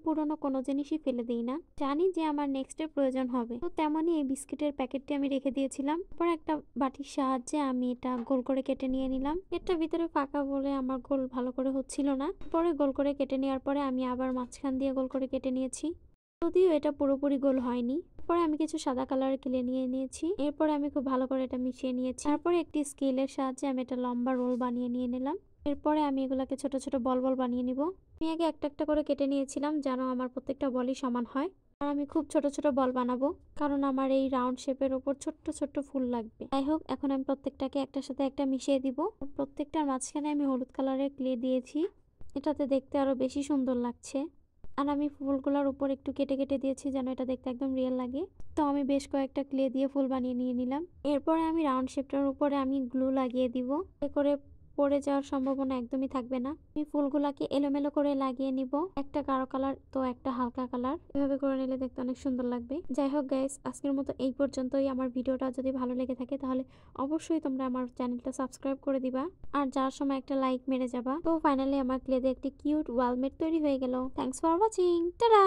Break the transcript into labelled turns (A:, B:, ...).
A: পুরনো কোনো জিনিসই ফেলে দিই না, জানি যে আমার নেক্সটের প্রয়োজন হবে। তো তেমনই এই বিস্কিটের প্যাকেটটি আমি রেখে দিয়েছিলাম। তারপর একটা বাটির সাহায্যে আমি এটা গোল করে কেটে নিয়ে নিলাম। এটা ভিতরে ফাঁকা বলে আমার গোল ভালো করে হচ্ছিল না। পরে গোল করে কেটে নেওয়ার পরে আমি আবার মাঝখান দিয়ে গোল করে কেটে নিয়েছি, যদিও এটা পুরোপুরি গোল হয়নি। পরে আমি কিছু সাদা কালার ক্লে নিয়ে নিয়েছি। এরপরে আমি খুব ভালো করে এটা মিশিয়ে নিয়েছি। তারপরে একটি স্কেলের সাহায্যে আমি এটা লম্বা রোল বানিয়ে নিয়ে নিলাম। এরপরে আমি এগুলাকে ছোট ছোট বল বল বানিয়ে নিব। আমি আগে একটা একটা করে কেটে নিয়েছিলাম যেন আমার প্রত্যেকটা বলই সমান হয়। আর আমি খুব ছোট ছোট বল বানাবো, কারণ আমার এই রাউন্ড শেপের ওপর ছোট্ট ছোট্ট ফুল লাগবে। যাই হোক, এখন আমি প্রত্যেকটাকে একটার সাথে একটা মিশিয়ে দিব। প্রত্যেকটার মাঝখানে আমি হলুদ কালারের ক্লে দিয়েছি, এটাতে দেখতে আরো বেশি সুন্দর লাগছে। আর আমি ফুলগুলোর উপর একটু কেটে কেটে দিয়েছি যেন এটা দেখতে একদম রিয়েল লাগে। তো আমি বেশ কয়েকটা ক্লে দিয়ে ফুল বানিয়ে নিয়ে নিলাম। এরপরে আমি রাউন্ড শেপটার উপরে আমি গ্লু লাগিয়ে দিব, এতে করে পড়ে যাওয়ার সম্ভাবনা একদমই থাকবে না। আমি ফুলগুলাকে এলোমেলো করে লাগিয়ে নিব, একটা গাঢ় কালার তো একটা হালকা কালার, এভাবে করে নিলে দেখতে অনেক সুন্দর লাগবে। যাই হোক গাইস, আজকের মতো এই পর্যন্তই। আমার ভিডিওটা যদি ভালো লেগে থাকে তাহলে অবশ্যই তোমরা আমার চ্যানেলটা সাবস্ক্রাইব করে দিবা, আর যাওয়ার সময় একটা লাইক মেরে যাবা। তো ফাইনালি আমার ক্লে দিয়ে একটি কিউট ওয়ালমেট তৈরি হয়ে গেল। Thanks for watching, tata.